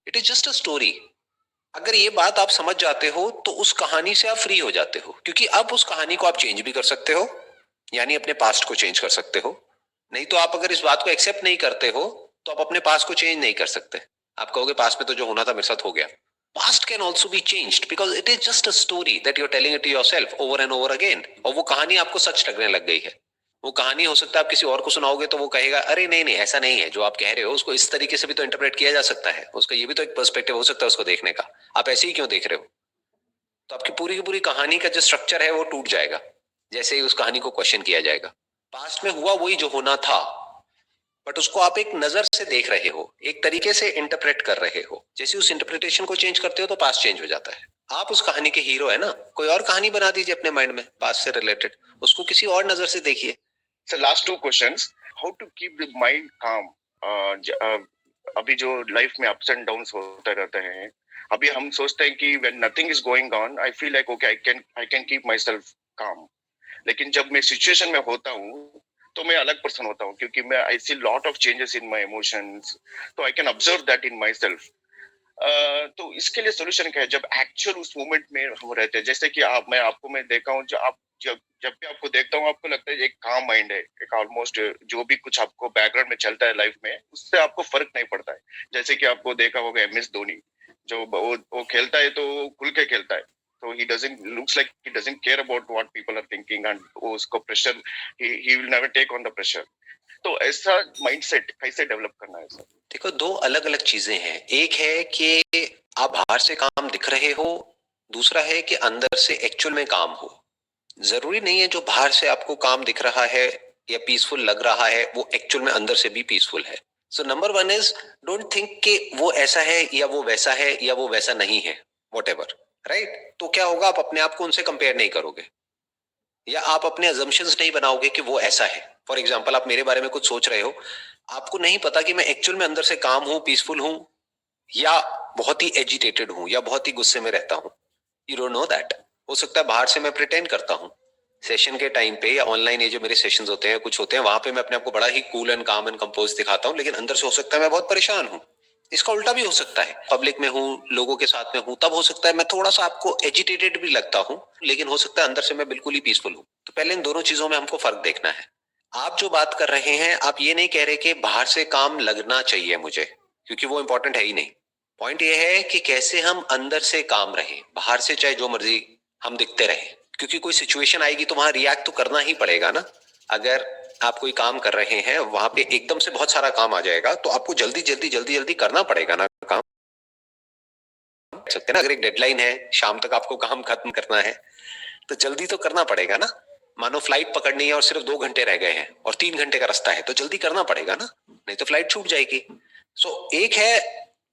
It is just a story. अगर ये बात आप समझ जाते हो तो उस कहानी से आप फ्री हो जाते हो, क्योंकि अब उस कहानी को आप चेंज भी कर सकते हो, यानी अपने पास्ट को चेंज कर सकते हो। नहीं तो आप अगर इस बात को एक्सेप्ट नहीं करते हो तो आप अपने पास्ट को चेंज नहीं कर सकते। आप कहोगे पास्ट में तो जो होना था मेरे साथ हो गया। Past can also be changed because it is just a story that you are telling it to yourself over and over again, और वो कहानी आपको सच लगने लग गई है। वो कहानी हो सकता है आप किसी और को सुनाओगे तो वो कहेगा अरे नहीं नहीं ऐसा नहीं है जो आप कह रहे हो, उसको इस तरीके से भी तो इंटरप्रेट किया जा सकता है, उसका ये भी तो एक पर्सपेक्टिव हो सकता है उसको देखने का, आप ऐसे ही क्यों देख रहे हो। तो आपकी पूरी की पूरी कहानी का जो स्ट्रक्चर है वो टूट जाएगा जैसे ही उस कहानी को क्वेश्चन किया जाएगा। पास्ट में हुआ वही जो होना था, बट उसको आप एक नजर से देख रहे हो, एक तरीके से इंटरप्रेट कर रहे हो। जैसे उस इंटरप्रिटेशन को चेंज करते हो तो पास्ट चेंज हो जाता है। आप उस कहानी के हीरो है ना, कोई और कहानी बना दीजिए अपने माइंड में पास्ट से रिलेटेड, उसको किसी और नजर से देखिए। So last two questions. How to keep the mind calm? अभी जो लाइफ में अप्स एंड डाउन्स होते रहते हैं, अभी हम सोचते हैं कि when nothing is going on, I feel like okay, I can keep myself calm. लेकिन जब मैं सिचुएशन में होता हूँ तो मैं अलग पर्सन होता हूँ, क्योंकि मैं I see lot of changes in my emotions, तो I can observe that in myself. तो इसके लिए सोल्यूशन क्या है जब एक्चुअल उस मोमेंट में हम रहते हैं? जैसे कि मैं देखा हूँ, जो आप जब जब भी आपको देखता हूँ आपको लगता है एक काम माइंड है, एक ऑलमोस्ट जो भी कुछ आपको बैकग्राउंड में चलता है लाइफ में उससे आपको फर्क नहीं पड़ता है। जैसे कि आपको देखा होगा MS धोनी, जो वो खेलता है तो खुल के खेलता है, तो he doesn't looks like he doesn't care about what people are thinking, and वो उसको pressure, he will never take on the pressure। तो ऐसा माइंडसेट कैसे डेवलप करना है सर? देखो दो अलग अलग चीजें हैं, एक है कि आप बाहर से काम दिख रहे हो, दूसरा है कि अंदर से एक्चुअल में काम हो। जरूरी नहीं है जो बाहर से आपको काम दिख रहा है या पीसफुल लग रहा है वो एक्चुअल में अंदर से भी पीसफुल है। So number one is don't think कि वो ऐसा है या वो वैसा है या वो वैसा नहीं है, वॉट एवर, राइट। तो क्या होगा, आप अपने आप को उनसे कंपेयर नहीं करोगे या आप अपने अजम्पशंस नहीं बनाओगे कि वो ऐसा है। फॉर एग्जाम्पल आप मेरे बारे में कुछ सोच रहे हो, आपको नहीं पता कि मैं एक्चुअल में अंदर से काम हूं, पीसफुल हूं, या बहुत ही एजिटेटेड हूं या बहुत ही गुस्से में रहता हूं। You don't know that. हो सकता है बाहर से मैं प्रिटेंड करता हूं, सेशन के टाइम पे या ऑनलाइन ये जो मेरे सेशंस होते हैं कुछ होते हैं वहां पे मैं अपने आप को बड़ा ही कूल एंड काम एंड कंपोज दिखाता हूं, लेकिन अंदर से हो सकता है मैं बहुत परेशान हूं। इसका उल्टा भी हो सकता है, पब्लिक में हूँ, लोगों के साथ में हूँ, तब हो सकता है मैं थोड़ा सा आपको एजिटेटेड भी लगता हूँ, लेकिन हो सकता है अंदर से मैं बिल्कुल ही पीसफुल हूँ। तो पहले इन दोनों चीजों में हमको फर्क देखना है। आप जो बात कर रहे हैं, आप ये नहीं कह रहे कि बाहर से काम लगना चाहिए मुझे, क्योंकि वो इंपॉर्टेंट है ही नहीं। पॉइंट ये है कि कैसे हम अंदर से काम रहे, बाहर से चाहे जो मर्जी हम दिखते रहे, क्योंकि कोई सिचुएशन आएगी तो वहां रिएक्ट तो करना ही पड़ेगा ना। अगर आप कोई काम कर रहे हैं वहां पे एकदम से बहुत सारा काम आ जाएगा तो आपको जल्दी जल्दी जल्दी जल्दी करना पड़ेगा ना काम। सकते ना, अगर एक डेडलाइन है शाम तक आपको काम खत्म करना है तो जल्दी तो करना पड़ेगा ना। मानो फ्लाइट पकड़नी है और सिर्फ 2 घंटे रह गए हैं और 3 घंटे का रास्ता है तो जल्दी करना पड़ेगा ना, नहीं तो फ्लाइट छूट जाएगी। एक है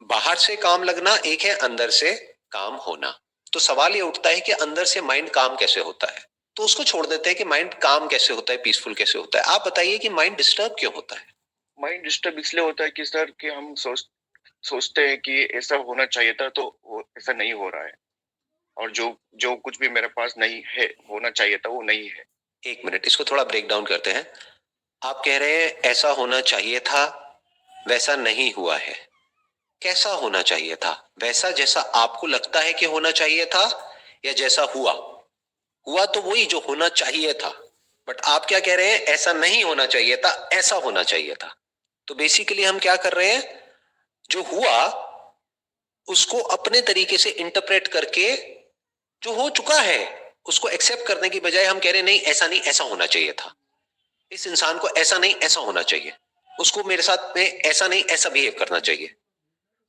बाहर से काम लगना, एक है अंदर से काम होना। तो सवाल ये उठता है कि अंदर से माइंड काम कैसे होता है, तो उसको छोड़ देते हैं कि माइंड काम कैसे होता है, पीसफुल कैसे होता है। आप बताइए कि माइंड डिस्टर्ब क्यों होता है। माइंड डिस्टर्ब इसलिए होता है कि सर कि हम सोचते हैं कि ऐसा होना चाहिए था तो वो ऐसा नहीं हो रहा है, और जो जो कुछ भी मेरे पास नहीं है होना चाहिए था वो नहीं है। एक मिनट, इसको थोड़ा ब्रेक डाउन करते हैं। आप कह रहे हैं ऐसा होना चाहिए था, वैसा नहीं हुआ है। कैसा होना चाहिए था? वैसा जैसा आपको लगता है कि होना चाहिए था, या जैसा हुआ? हुआ तो वही जो होना चाहिए था, बट आप क्या कह रहे हैं, ऐसा नहीं होना चाहिए था, ऐसा होना चाहिए था। तो बेसिकली हम क्या कर रहे हैं, जो हुआ उसको अपने तरीके से इंटरप्रेट करके जो हो चुका है उसको एक्सेप्ट करने की बजाय हम कह रहे हैं नहीं ऐसा नहीं ऐसा होना चाहिए था, इस इंसान को ऐसा नहीं ऐसा होना चाहिए, उसको मेरे साथ में ऐसा नहीं ऐसा बिहेव करना चाहिए,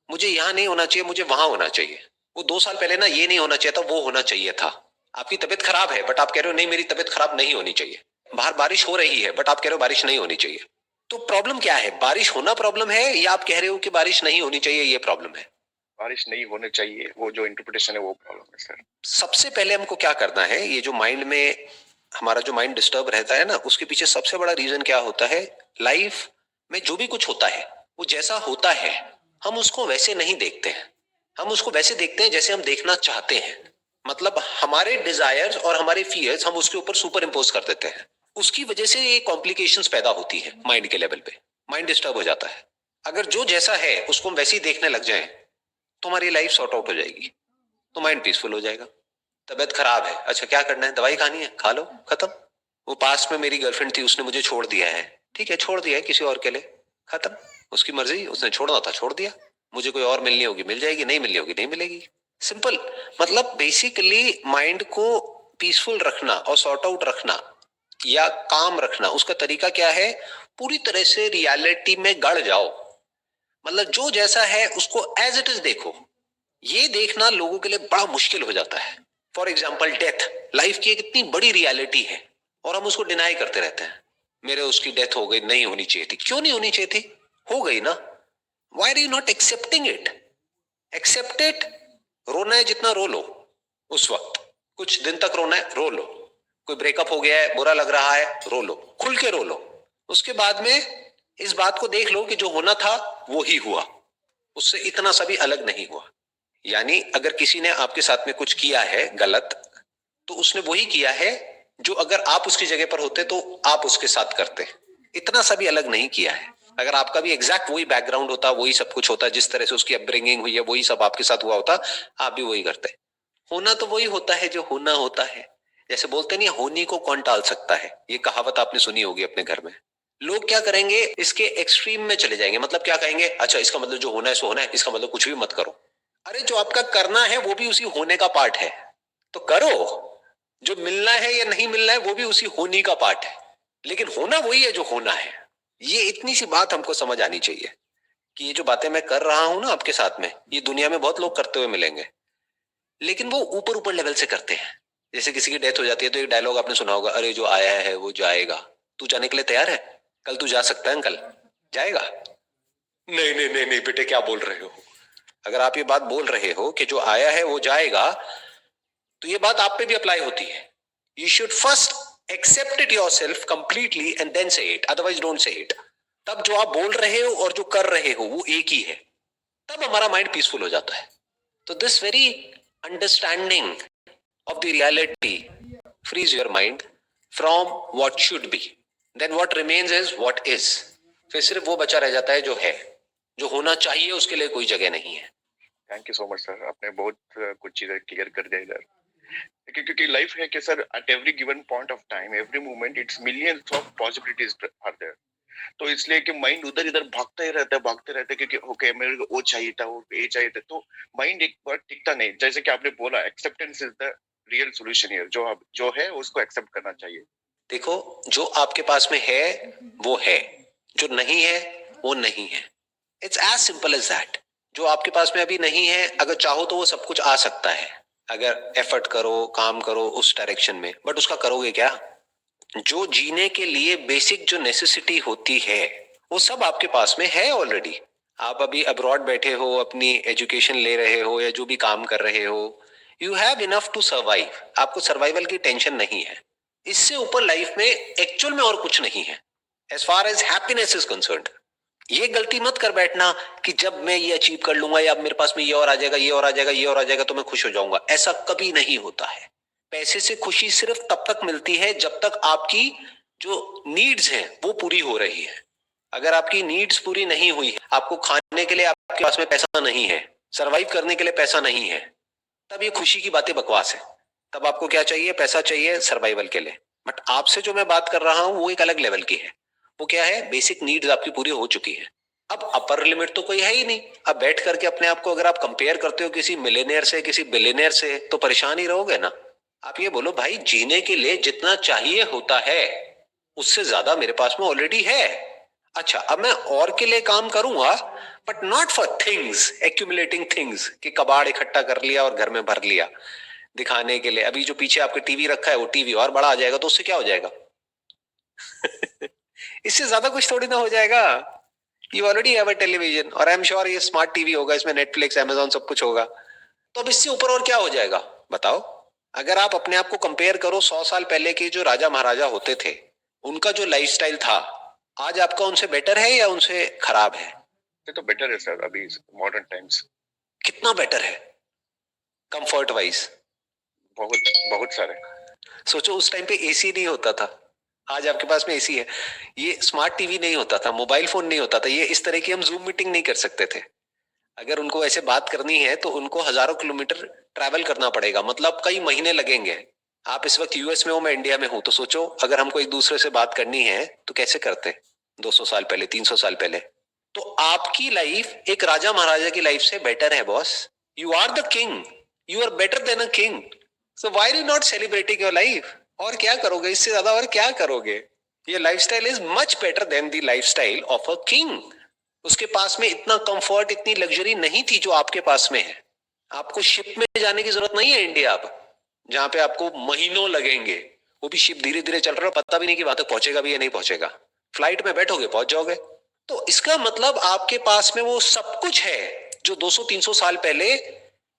मुझे यहां नहीं होना चाहिए मुझे वहां होना चाहिए, वो 2 साल पहले ना ये नहीं होना चाहिए था वो होना चाहिए था। आपकी तबीयत खराब है बट आप कह रहे हो नहीं मेरी तबीयत खराब नहीं होनी चाहिए। बाहर बारिश हो रही है बट आप कह रहे हो बारिश नहीं होनी चाहिए। तो प्रॉब्लम क्या है, बारिश होना प्रॉब्लम है या आप कह रहे हो कि बारिश नहीं होनी चाहिए ये प्रॉब्लम है? बारिश नहीं होने चाहिए, वो जो इंटरप्रिटेशन है वो प्रॉब्लम है सर। सबसे पहले हमको क्या करना है, ये जो माइंड में हमारा जो माइंड डिस्टर्ब रहता है ना, उसके पीछे सबसे बड़ा रीजन क्या होता है, लाइफ में जो भी कुछ होता है वो जैसा होता है हम उसको वैसे नहीं देखते हैं, हम उसको वैसे देखते हैं जैसे हम देखना चाहते हैं। मतलब हमारे डिजायर्स और हमारे फियर्स हम उसके ऊपर सुपर इम्पोज कर देते हैं, उसकी वजह से ये कॉम्प्लिकेशंस पैदा होती है माइंड के लेवल पे, माइंड डिस्टर्ब हो जाता है। अगर जो जैसा है उसको हम वैसे ही देखने लग जाएं तुम्हारी लाइफ सॉर्ट आउट हो जाएगी, तो माइंड पीसफुल हो जाएगा। तबीयत खराब है, अच्छा क्या करना है, दवाई खानी है, खा लो, खत्म। वो पास में मेरी गर्लफ्रेंड थी, उसने मुझे छोड़ दिया है, ठीक है छोड़ दिया है किसी और के लिए, खत्म, उसकी मर्जी, उसने छोड़ना था छोड़ दिया। मुझे कोई और मिलनी होगी मिल जाएगी, नहीं मिलनी होगी नहीं मिलेगी, सिंपल। मतलब बेसिकली माइंड को पीसफुल रखना और सॉर्ट आउट रखना या काम रखना, उसका तरीका क्या है, पूरी तरह से रियलिटी में गड़ जाओ। मतलब जो जैसा है उसको एज इट इज देखो। ये देखना लोगों के लिए बड़ा मुश्किल हो जाता है। फॉर एग्जाम्पल डेथ लाइफ की एक इतनी बड़ी रियलिटी है और हम उसको डिनाई करते रहते हैं। मेरे उसकी डेथ हो गई, नहीं होनी चाहिए थी, क्यों नहीं होनी चाहिए थी, हो गई ना। Why are you not accepting it, accept it. रोना है जितना रो लो, उस वक्त कुछ दिन तक रोना है रो लो, कोई ब्रेकअप हो गया है बुरा लग रहा है रो लो, खुल के रो लो। उसके बाद में इस बात को देख लो कि जो होना था वो ही हुआ, उससे इतना सा भी अलग नहीं हुआ। यानी अगर किसी ने आपके साथ में कुछ किया है गलत, तो उसने वही किया है जो अगर आप उसकी जगह पर होते तो आप उसके साथ करते, इतना सा भी अलग नहीं किया है। अगर आपका भी एग्जैक्ट वही बैकग्राउंड होता, वही सब कुछ होता, जिस तरह से उसकी अपब्रिंगिंग हुई है वही सब आपके साथ हुआ होता, आप भी वही करते। होना तो वही होता है जो होना होता है। जैसे बोलते नहीं होनी को कौन टाल सकता है, ये कहावत आपने सुनी होगी अपने घर में। लोग क्या करेंगे, इसके एक्सट्रीम में चले जाएंगे। मतलब क्या कहेंगे, अच्छा इसका मतलब जो होना है सो होना है, इसका मतलब कुछ भी मत करो। अरे जो आपका करना है वो भी उसी होने का पार्ट है, तो करो। जो मिलना है या नहीं मिलना है वो भी उसी होने का पार्ट है, लेकिन होना वही है जो होना है। ये इतनी सी बात हमको समझ आनी चाहिए कि ये जो बातें मैं कर रहा हूं ना आपके साथ में, ये दुनिया में बहुत लोग करते हुए मिलेंगे, लेकिन वो ऊपर ऊपर लेवल से करते हैं। जैसे किसी की डेथ हो जाती है तो एक डायलॉग आपने सुना होगा, अरे जो आया है वो जाएगा, तू जाने के लिए तैयार है, कल तू जा सकता है अंकल, जाएगा? नहीं नहीं नहीं नहीं बेटे क्या बोल रहे हो। अगर आप ये बात बोल रहे हो कि जो आया है वो जाएगा, तो ये बात आप पे भी अप्लाई होती है। You should first accept it yourself completely and then say it, otherwise don't say it. तब जो आप बोल रहे हो और जो कर रहे हो वो एक ही है, तब हमारा माइंड पीसफुल हो जाता है। तो this very understanding of the reality frees your mind from what should be, then what remains is what is। फिर सिर्फ वो बचा रह जाता है जो है, जो होना चाहिए उसके लिए कोई जगह नहीं है। Thank you so much sir, आपने बहुत कुछ चीजें क्लियर कर दिया इधर। क्योंकि लाइफ है कि sir at every given point of time every moment it's millions of possibilities are there. तो इसलिए कि माइंड उधर इधर भागता ही रहता है भागते रहते हैं, क्योंकि ओके मेरे को वो चाहिए था वो ये चाहिए था, तो माइंड एक बार टिकता नहीं। जैसे कि आपने बोला acceptance is the real solution here, जो है उसको एक्सेप्ट करना चाहिए। देखो जो आपके पास में है वो है, जो नहीं है वो नहीं है। It's as simple as that. जो आपके पास में अभी नहीं है, अगर चाहो तो वो सब कुछ आ सकता है, अगर एफर्ट करो काम करो उस डायरेक्शन में, बट उसका करोगे क्या? जो जीने के लिए बेसिक जो नेसेसिटी होती है वो सब आपके पास में है ऑलरेडी। आप अभी अब्रॉड बैठे हो, अपनी एजुकेशन ले रहे हो या जो भी काम कर रहे हो, you have enough to survive, आपको सर्वाइवल की टेंशन नहीं है। इससे ऊपर लाइफ में एक्चुअल में और कुछ नहीं है as far as happiness is concerned. ये गलती मत कर बैठना कि जब मैं ये अचीव कर लूंगा या मेरे पास में ये और आ जाएगा, ये और आ जाएगा, ये और आ जाएगा तो मैं खुश हो जाऊंगा। ऐसा कभी नहीं होता है। पैसे से खुशी सिर्फ तब तक मिलती है जब तक आपकी जो नीड्स हैं वो पूरी हो रही है। अगर आपकी नीड्स पूरी नहीं हुई है, आपको खाने के लिए आपके पास में पैसा नहीं है, सरवाइव करने के लिए पैसा नहीं है, तब ये खुशी की बातें बकवास है। तब आपको क्या चाहिए? पैसा चाहिए सर्वाइवल के लिए। बट आपसे जो मैं बात कर रहा हूं वो एक अलग लेवल की है। वो क्या है? बेसिक नीड्स आपकी पूरी हो चुकी है। अब अपर लिमिट तो कोई है ही नहीं। अब बैठ करके अपने आप को अगर आप कंपेयर करते हो किसी मिलेनियर से, किसी बिलियनियर से, तो परेशान ही रहोगे ना। आप ये बोलो भाई जीने के लिए जितना चाहिए होता है उससे ज्यादा मेरे पास में ऑलरेडी है। अच्छा अब मैं और के लिए काम करूंगा, but not for things, accumulating things, कि कबाड़ इकट्ठा कर लिया और घर में भर लिया दिखाने के लिए। अभी जो पीछे आपके टीवी रखा है वो टीवी और बड़ा आ जाएगा तो उससे क्या हो जाएगा? इससे ज्यादा कुछ थोड़ी ना हो जाएगा। You already have a television, और आई एम श्योर ये स्मार्ट टीवी होगा, इसमें नेटफ्लिक्स अमेजॉन सब कुछ होगा। तो अब इससे ऊपर और क्या हो जाएगा बताओ? अगर आप अपने आप को कंपेयर करो 100 साल पहले के जो राजा महाराजा होते थे, उनका जो लाइफस्टाइल था, आज आपका उनसे बेटर है या उनसे खराब है? ये तो बेटर है सर अभी मॉडर्न टाइम्स। कितना बेटर है कंफर्ट वाइज? बहुत बहुत सारे। सोचो उस टाइम पे एसी नहीं होता था, आज आपके पास में एसी है। ये स्मार्ट टीवी नहीं होता था, मोबाइल फोन नहीं होता था, ये इस तरह की हम जूम मीटिंग नहीं कर सकते थे। अगर उनको ऐसे बात करनी है तो उनको हजारों किलोमीटर ट्रैवल करना पड़ेगा, मतलब कई महीने लगेंगे। आप इस वक्त यूएस में हो, मैं इंडिया में हूं, तो सोचो अगर हमको एक दूसरे से बात करनी है तो कैसे करते 200 साल पहले, 300 साल पहले। तो आपकी लाइफ एक राजा महाराजा की लाइफ से बेटर है boss. You are the king, you are better than a king, so why are you not celebrating your life? और क्या करोगे इससे ज्यादा, और क्या करोगे? ये lifestyle is much better than the lifestyle of a king. उसके पास में इतना कंफर्ट, इतनी लग्जरी नहीं थी जो आपके पास में है। आपको शिप में जाने की जरूरत नहीं है इंडिया अब, जहां पे आपको महीनों लगेंगे। वो भी शिप धीरे धीरे चल रहा है, पता भी नहीं कि वहां तक पहुंचेगा भी या नहीं पहुंचेगा। फ्लाइट में बैठोगे पहुंच जाओगे। तो इसका मतलब आपके पास में वो सब कुछ है जो 200-300 साल पहले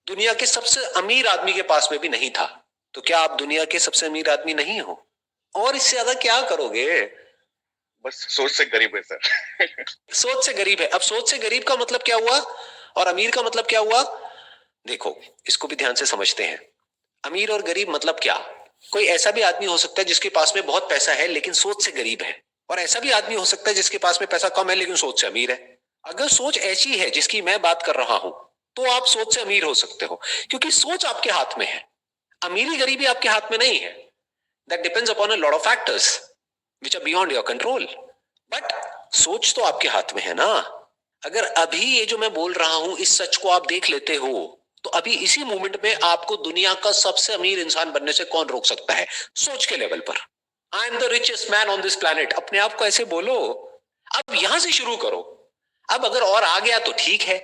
दुनिया के सबसे अमीर आदमी के पास में भी नहीं था। तो क्या आप दुनिया के सबसे अमीर आदमी नहीं हो? और इससे ज्यादा क्या करोगे? बस सोच से गरीब है सर। सोच से गरीब है। अब सोच से गरीब का मतलब क्या हुआ और अमीर का मतलब क्या हुआ? देखो, इसको भी ध्यान से समझते हैं। अमीर और गरीब मतलब क्या? कोई ऐसा भी आदमी हो सकता है जिसके पास में बहुत पैसा है लेकिन सोच से गरीब है, और ऐसा भी आदमी हो सकता है जिसके पास में पैसा कम है लेकिन सोच से अमीर है। अगर सोच ऐसी है जिसकी मैं बात कर रहा हूं तो आप सोच से अमीर हो सकते हो, क्योंकि सोच आपके हाथ में है। अमीरी गरीबी आपके हाथ में नहीं है। That depends upon a lot of factors which are beyond your control. But सोच तो आपके हाथ में है ना। अगर अभी ये जो मैं बोल रहा हूं इस सच को आप देख लेते हो तो अभी इसी मोमेंट में आपको दुनिया का सबसे अमीर इंसान बनने से कौन रोक सकता है? सोच के लेवल पर। I am the richest man on this planet, अपने आप को ऐसे बोलो। अब यहां से शुरू करो। अब अगर और आ गया तो ठीक है,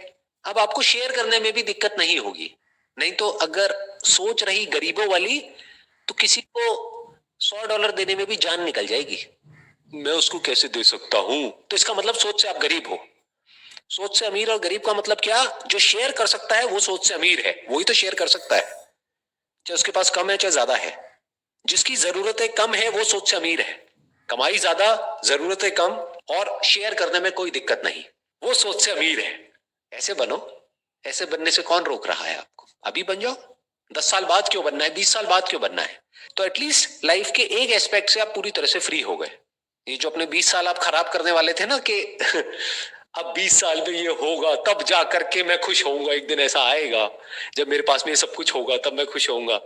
अब आपको शेयर करने में भी दिक्कत नहीं होगी। नहीं तो अगर सोच रही गरीबों वाली तो किसी को $100 देने में भी जान निकल जाएगी। मैं उसको कैसे दे सकता हूं? तो इसका मतलब सोच से आप गरीब हो। सोच से अमीर और गरीब का मतलब क्या? जो शेयर कर सकता है वो सोच से अमीर है, वही तो शेयर कर सकता है, चाहे उसके पास कम है चाहे ज्यादा है। जिसकी जरूरतें कम है वो सोच से अमीर है। कमाई ज्यादा, जरूरतें कम और शेयर करने में कोई दिक्कत नहीं, वो सोच से अमीर है। ऐसे बनो। ऐसे बनने से कौन रोक रहा है आपको? अभी बन जाओ। 10 साल बाद क्यों बनना है? 20 साल बाद क्यों बनना है? तो एटलीस्ट लाइफ के एक एस्पेक्ट से आप पूरी तरह से फ्री हो गए। ये जो अपने 20 साल आप खराब करने वाले थे ना कि अब 20 साल में ये होगा तब जा करके मैं खुश होऊंगा, एक दिन ऐसा आएगा जब मेरे पास में ये सब कुछ होगा तब मैं खुश होऊंगा।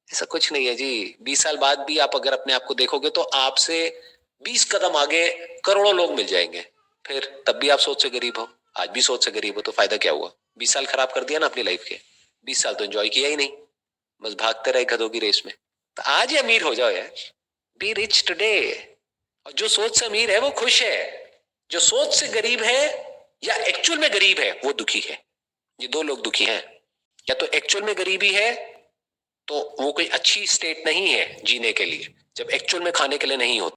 ऐसा कुछ नहीं है जी। 20 साल बाद भी आप अगर अपने आप को देखोगे तो आपसे 20 कदम आगे करोड़ों लोग मिल जाएंगे। फिर तब भी आप सोच से गरीब हो, आज भी सोच से गरीब हो, तो फायदा क्या हुआ? 20 साल खराब कर दिया ना अपनी लाइफ के। 20 साल तो एंजॉय किया ही नहीं, बस भागते रहे गधों की रेस में। तो आज ही अमीर हो जाओ यार। Be rich today. और जो सोच से अमीर है वो खुश है। जो सोच से गरीब है या एक्चुअल में गरीब है वो दुखी है। ये दो लोग दुखी हैं। या तो एक्चुअल में गरीबी है तो वो कोई अच्छी स्टेट नहीं है जीने के लिए, जब एक्चुअल में खाने के लिए नहीं होता।